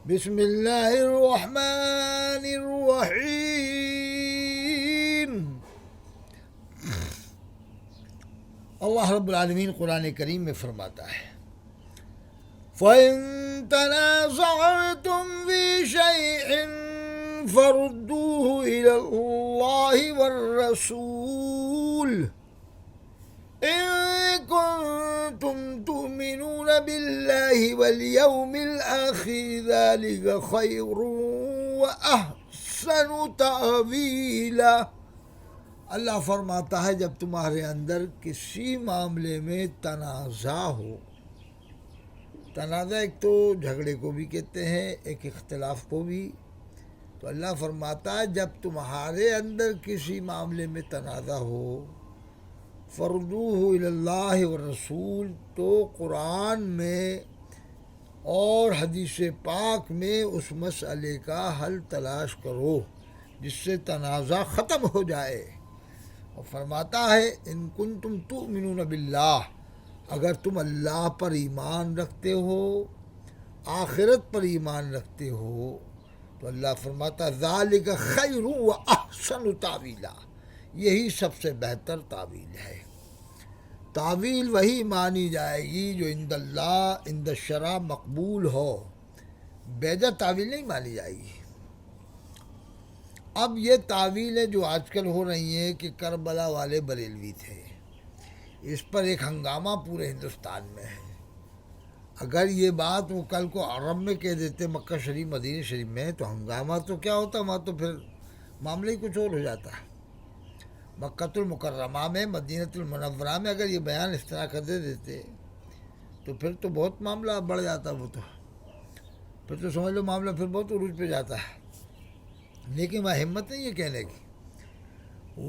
بسم اللہ الرحمن الرحیم۔ اللہ رب العالمین قرآن کریم میں فرماتا ہے فَإِن تَنَازَعْتُمْ فِي شَيْءٍ فَرُدُّوهُ إِلَى اللَّهِ وَالرَّسُولِ إِن كُنتُمْ تُؤْمِنُونَ بِاللَّهِ وَالْيَوْمِ الْآخِرِ ذَلِكَ خَيْرٌ وَأَحْسَنُ تَأْوِيلًا۔ اللہ فرماتا ہے جب تمہارے اندر کسی معاملے میں تنازع ہو، تنازع ایک تو جھگڑے کو بھی کہتے ہیں، ایک اختلاف کو بھی، تو اللہ فرماتا ہے جب تمہارے اندر کسی معاملے میں تنازع ہو فردوہ الی اللہ والرسول، تو قرآن میں اور حدیث پاک میں اس مسئلے کا حل تلاش کرو جس سے تنازع ختم ہو جائے۔ اور فرماتا ہے ان کنتم تؤمنون باللہ، اگر تم اللہ پر ایمان رکھتے ہو، آخرت پر ایمان رکھتے ہو، تو اللہ فرماتا ہے ذالک خیر و احسن تاویلا، یہی سب سے بہتر تعویل ہے۔ تعویل وہی مانی جائے گی جو عند اللہ عند الشرع مقبول ہو، بیجا تعویل نہیں مانی جائے گی۔ اب یہ تعویلیں جو آج کل ہو رہی ہیں کہ کربلا والے بریلوی تھے، اس پر ایک ہنگامہ پورے ہندوستان میں ہے۔ اگر یہ بات وہ کل کو عرب میں کہہ دیتے، مکہ شریف مدینہ شریف میں، تو ہنگامہ تو کیا ہوتا، وہاں تو پھر معاملہ ہی کچھ اور ہو جاتا ہے۔ مکہ المکرمہ میں، مدینہ المنورہ میں اگر یہ بیان اس طرح کر دے دیتے تو پھر تو بہت معاملہ بڑھ جاتا، وہ تو پھر تو سمجھ لو معاملہ پھر بہت عروج پہ جاتا ہے۔ لیکن وہاں ہمت نہیں ہے کہنے کی،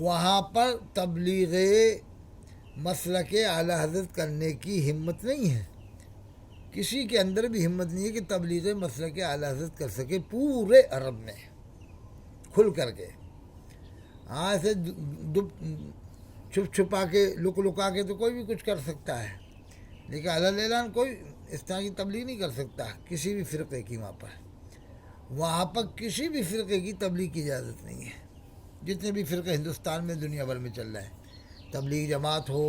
وہاں پر تبلیغ مسلک اعلی حضرت کرنے کی ہمت نہیں ہے، کسی کے اندر بھی ہمت نہیں ہے کہ تبلیغ مسلک اعلی حضرت کر سکے پورے عرب میں کھل کر کے۔ ہاں ایسے چھپ چھپا کے لک لکا کے تو کوئی بھی کچھ کر سکتا ہے، لیکن علی اعلان کوئی اس طرح کی تبلیغ نہیں کر سکتا کسی بھی فرقے کی۔ وہاں پر کسی بھی فرقے کی تبلیغ کی اجازت نہیں ہے، جتنے بھی فرقے ہندوستان میں دنیا بھر میں چل رہے ہیں، تبلیغ جماعت ہو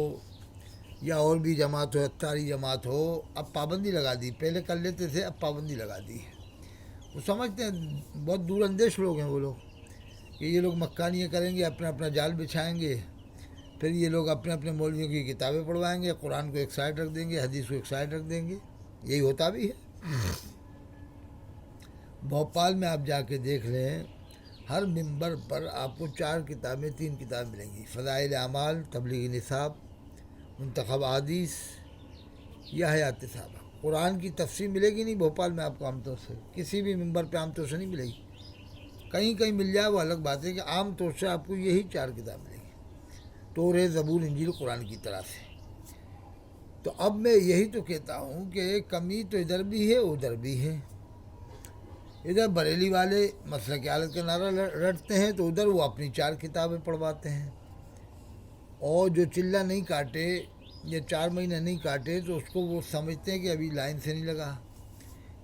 یا اور بھی جماعت ہو، اتاری جماعت ہو، اب پابندی لگا دی، پہلے کر لیتے تھے اب پابندی لگا دی ہے۔ وہ سمجھتے ہیں، بہت دور اندیش لوگ ہیں وہ لوگ، کہ یہ لوگ مکانیاں کریں گے، اپنا اپنا جال بچھائیں گے، پھر یہ لوگ اپنے اپنے مولویوں کی کتابیں پڑھوائیں گے، قرآن کو ایک سائڈ رکھ دیں گے، حدیث کو ایک سائڈ رکھ دیں گے، یہی ہوتا بھی ہے۔ بھوپال میں آپ جا کے دیکھ لیں، ہر ممبر پر آپ کو 3 کتابیں ملیں گی، فضائل اعمال، تبلیغ نصاب، منتخب احادیث یا حیات صحابہ۔ قرآن کی تفسیر ملے گی نہیں بھوپال میں آپ کو عام طور سے، کسی بھی ممبر پہ عام طور سے نہیں ملے گی، کہیں کہیں مل جائے وہ الگ بات ہے، کہ عام طور سے آپ کو یہی 4 کتاب ملیں گی، تورات، زبور، انجیل، قرآن کی طرح سے۔ تو اب میں یہی تو کہتا ہوں کہ کمی تو ادھر بھی ہے ادھر بھی ہے۔ ادھر بریلی والے مسلک اعلیٰ کا نعرہ رٹتے ہیں تو ادھر وہ اپنی 4 کتابیں پڑھواتے ہیں، اور جو چلہ نہیں کاٹے یا 4 مہینے نہیں کاٹے تو اس کو وہ سمجھتے ہیں کہ ابھی لائن سے نہیں لگا،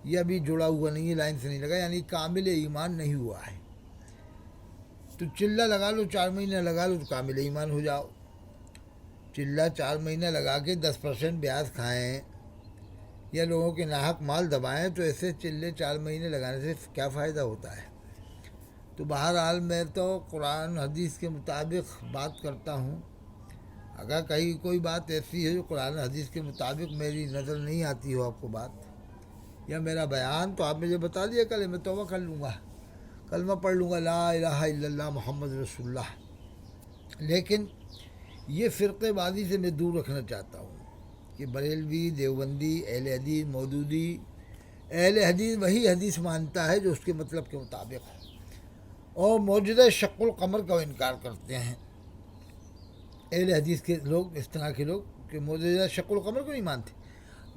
یا ابھی جڑا ہوا نہیں ہے، لائن سے نہیں لگا، یعنی کامل ایمان نہیں ہوا ہے۔ تو چلہ لگا لو، 4 مہینے لگا لو تو کامل ایمان ہو جاؤ۔ چلہ 4 مہینے لگا کے 10% بیاض کھائیں یا لوگوں کے ناحق مال دبائیں تو ایسے چلے 4 مہینے لگانے سے کیا فائدہ ہوتا ہے؟ تو بہرحال میں تو قرآن حدیث کے مطابق بات کرتا ہوں، اگر کہیں کوئی بات ایسی ہے جو قرآن حدیث کے مطابق میری نظر نہیں آتی ہو آپ کو بات یا میرا بیان، تو آپ مجھے بتا دیا کل، میں توبہ کر لوں گا، کلمہ پڑھ لوں گا، لا الہ الا اللہ محمد رسول اللہ۔ لیکن یہ فرقے بازی سے میں دور رکھنا چاہتا ہوں کہ بریلوی، دیوبندی، اہل حدیث، مودودی، اہل حدیث وہی حدیث مانتا ہے جو اس کے مطلب کے مطابق ہے، اور موجودہ شق القمر کا انکار کرتے ہیں اہل حدیث کے لوگ، اس طرح کے لوگ کہ موجودہ شق القمر کو نہیں مانتے،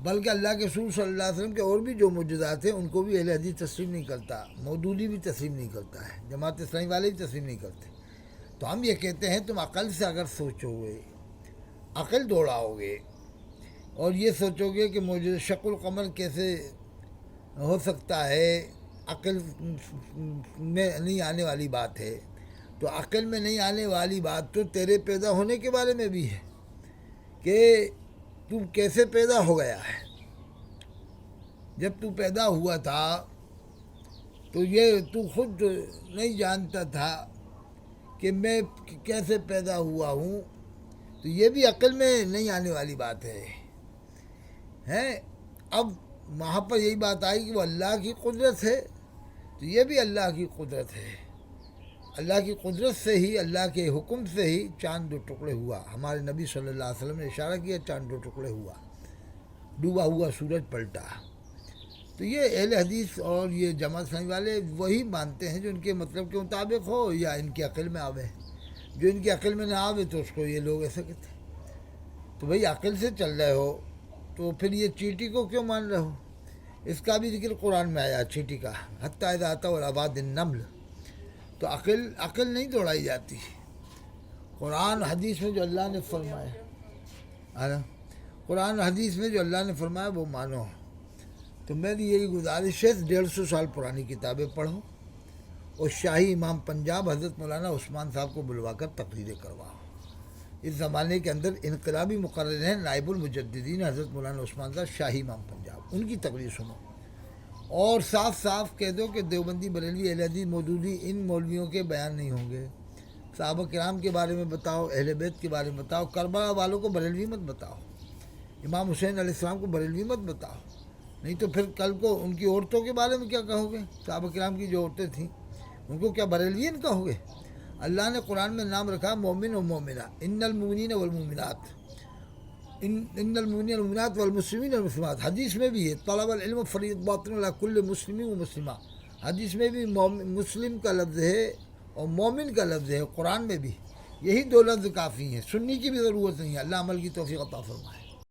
بلکہ اللہ کے رسول صلی اللہ علیہ وسلم کے اور بھی جو موجودات ہیں ان کو بھی اہل حدیث تسلیم نہیں کرتا، مودودی بھی تسلیم نہیں کرتا ہے، جماعت اسلامی والے بھی تسلیم نہیں کرتے۔ تو ہم یہ کہتے ہیں تم عقل سے اگر سوچو گے، عقل دوڑاؤ گے اور یہ سوچو گے کہ موجودہ شق القمر کیسے ہو سکتا ہے عقل میں نہیں آنے والی بات ہے، تو عقل میں نہیں آنے والی بات تو تیرے پیدا ہونے کے بارے میں بھی ہے کہ تو کیسے پیدا ہو گیا ہے۔ جب تو پیدا ہوا تھا تو یہ تو خود نہیں جانتا تھا کہ میں کیسے پیدا ہوا ہوں، تو یہ بھی عقل میں نہیں آنے والی بات ہے۔ اب وہاں پر یہی بات آئی کہ وہ اللہ کی قدرت ہے، تو یہ بھی اللہ کی قدرت ہے۔ اللہ کی قدرت سے ہی، اللہ کے حکم سے ہی چاند دو ٹکڑے ہوا۔ ہمارے نبی صلی اللہ علیہ وسلم نے اشارہ کیا، چاند دو ٹکڑے ہوا، ڈوبا ہوا سورج پلٹا۔ تو یہ اہل حدیث اور یہ جماعت اسلامی والے وہی مانتے ہیں جو ان کے مطلب کے مطابق ہو یا ان کی عقل میں آوے۔ جو ان کی عقل میں نہ آوے تو اس کو یہ لوگ ایسا کہتے ہیں۔ تو بھئی عقل سے چل رہے ہو تو پھر یہ چیٹی کو کیوں مان رہے ہو؟ اس کا بھی ذکر قرآن میں آیا چیٹی کا، حتیٰ اذا اتوا علی النمل۔ تو عقل نہیں دوڑائی جاتی۔ قرآن حدیث میں جو اللہ نے فرمایا، قرآن حدیث میں جو اللہ نے فرمایا وہ مانو۔ تو میری یہی گزارش ہے، 150 سال پرانی کتابیں پڑھو اور شاہی امام پنجاب حضرت مولانا عثمان صاحب کو بلوا کر تقریریں کرواؤ۔ اس زمانے کے اندر انقلابی مقرر ہیں نائب المجددین حضرت مولانا عثمان صاحب، شاہی امام پنجاب، ان کی تقریر سنو اور صاف صاف کہہ دو کہ دیوبندی، بریلوی، اہل حدیث، مودودی ان مولویوں کے بیان نہیں ہوں گے۔ صحابہ کرام کے بارے میں بتاؤ، اہل بیت کے بارے میں بتاؤ، کربلا والوں کو بریلوی مت بتاؤ، امام حسین علیہ السلام کو بریلوی مت بتاؤ، نہیں تو پھر کل کو ان کی عورتوں کے بارے میں کیا کہو گے؟ صحابہ کرام کی جو عورتیں تھیں ان کو کیا بریلوین کہو گے؟ اللہ نے قرآن میں نام رکھا مومن و مومنہ، ان المؤمنین والمؤمنات، ان المؤمنین والمؤمنات والمسلمین والمسلمات۔ حدیث میں بھی ہے طلب العلم فریضۃ علی کل مسلم و مسلمہ، حدیث میں بھی مسلم کا لفظ ہے اور مومن کا لفظ ہے، قرآن میں بھی یہی دو لفظ کافی ہیں، سنی کی بھی ضرورت نہیں ہے۔ اللہ عمل کی توفیق عطا فرمائے۔